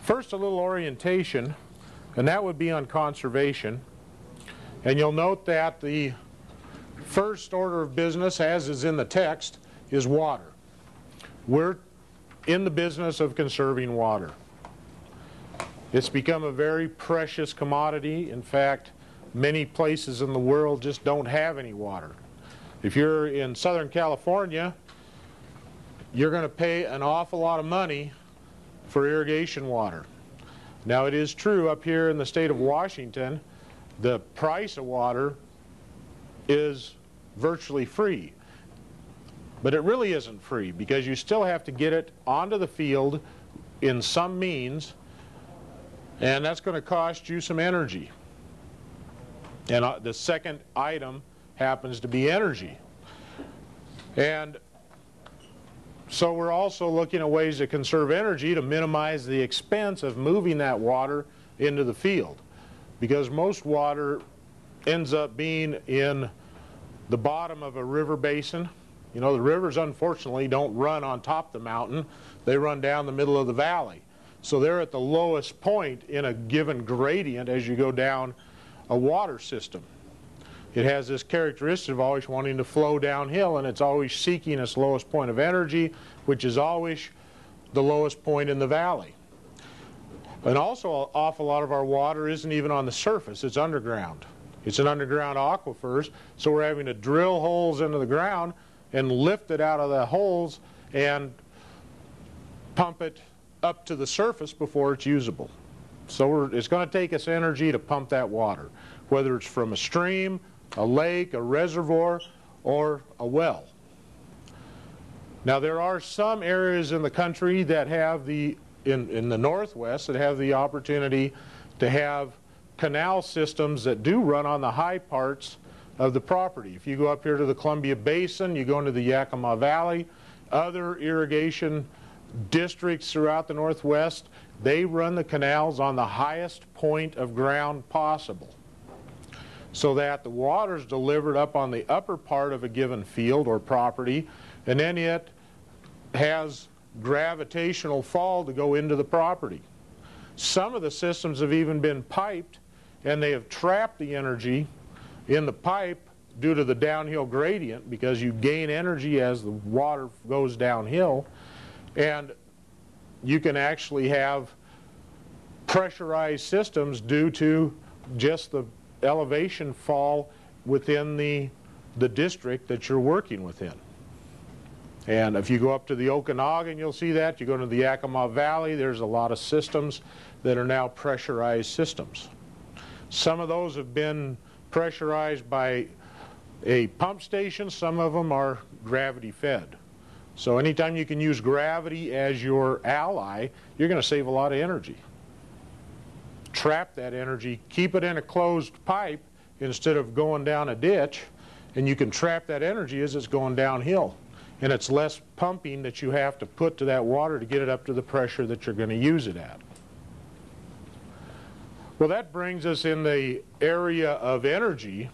First, a little orientation, and that would be on conservation. And you'll note that the first order of business, as is in the text, is water. We're in the business of conserving water. It's become a very precious commodity. In fact, many places in the world just don't have any water. If you're in Southern California, you're going to pay an awful lot of money for irrigation water. Now, it is true up here in the state of Washington, the price of water is virtually free. But it really isn't free, because you still have to get it onto the field in some means, and that's going to cost you some energy. And the second item happens to be energy. And so we're also looking at ways to conserve energy to minimize the expense of moving that water into the field, because most water ends up being in the bottom of a river basin. You know, the rivers unfortunately don't run on top of the mountain, they run down the middle of the valley. So they're at the lowest point in a given gradient as you go down a water system. It has this characteristic of always wanting to flow downhill, and it's always seeking its lowest point of energy, which is always the lowest point in the valley. And also, an awful lot of our water isn't even on the surface, it's underground. It's in underground aquifers, so we're having to drill holes into the ground and lift it out of the holes and pump it up to the surface before it's usable. So it's going to take us energy to pump that water, whether it's from a stream, a lake, a reservoir, or a well. Now, there are some areas in the country that have in the Northwest that have the opportunity to have canal systems that do run on the high parts of the property. If you go up here to the Columbia Basin, you go into the Yakima Valley, other irrigation districts throughout the Northwest, they run the canals on the highest point of ground possible, so that the water is delivered up on the upper part of a given field or property, and then it has gravitational fall to go into the property. Some of the systems have even been piped, and they have trapped the energy in the pipe due to the downhill gradient, because you gain energy as the water goes downhill, and you can actually have pressurized systems due to just the elevation fall within the district that you're working within. And if you go up to the Okanagan, you'll see that. You go to the Yakima Valley, there's a lot of systems that are now pressurized systems. Some of those have been pressurized by a pump station, some of them are gravity fed. So anytime you can use gravity as your ally, you're going to save a lot of energy. Trap that energy, keep it in a closed pipe instead of going down a ditch, and you can trap that energy as it's going downhill. And it's less pumping that you have to put to that water to get it up to the pressure that you're going to use it at. Well, that brings us in the area of energy.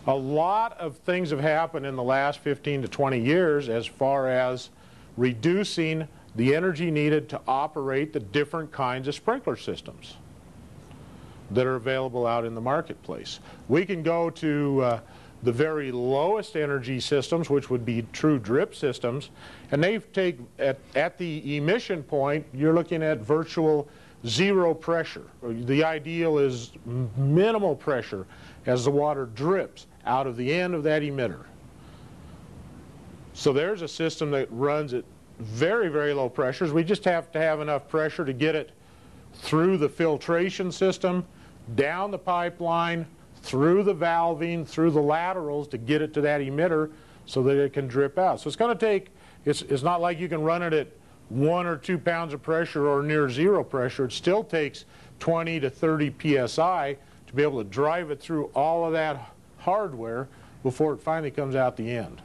A lot of things have happened in the last 15 to 20 years as far as reducing the energy needed to operate the different kinds of sprinkler systems that are available out in the marketplace. We can go to the very lowest energy systems, which would be true drip systems, and they take, at the emission point, you're looking at virtual zero pressure. The ideal is minimal pressure as the water drips out of the end of that emitter. So there's a system that runs at very, very low pressures. We just have to have enough pressure to get it through the filtration system, down the pipeline, through the valving, through the laterals to get it to that emitter so that it can drip out. So it's going to take, it's not like you can run it at 1 or 2 pounds of pressure or near zero pressure. It still takes 20 to 30 psi to be able to drive it through all of that hardware before it finally comes out the end.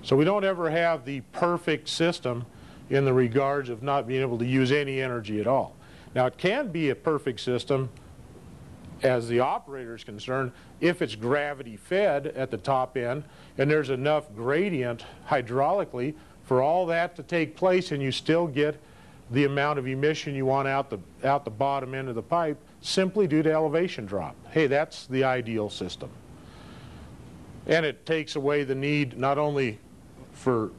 So we don't ever have the perfect system in the regards of not being able to use any energy at all. Now, it can be a perfect system as the operator is concerned if it's gravity fed at the top end and there's enough gradient hydraulically for all that to take place, and you still get the amount of emission you want out the bottom end of the pipe simply due to elevation drop. Hey, that's the ideal system. And it takes away the need not only for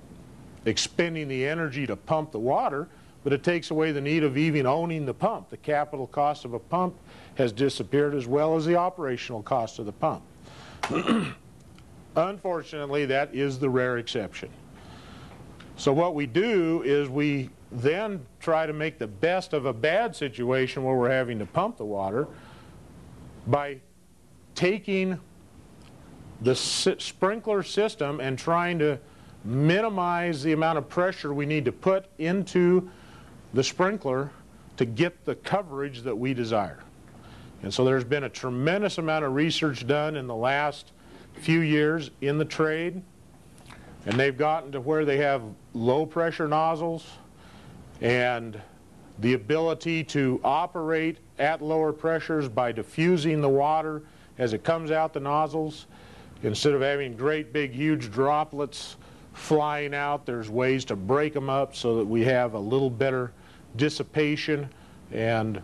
expending the energy to pump the water, but it takes away the need of even owning the pump. The capital cost of a pump has disappeared, as well as the operational cost of the pump. Unfortunately, that is the rare exception. So what we do is we then try to make the best of a bad situation where we're having to pump the water by taking the sprinkler system and trying to minimize the amount of pressure we need to put into the sprinkler to get the coverage that we desire. And so there's been a tremendous amount of research done in the last few years in the trade, and they've gotten to where they have low pressure nozzles and the ability to operate at lower pressures by diffusing the water as it comes out the nozzles. Instead of having great big huge droplets flying out, there's ways to break them up so that we have a little better dissipation and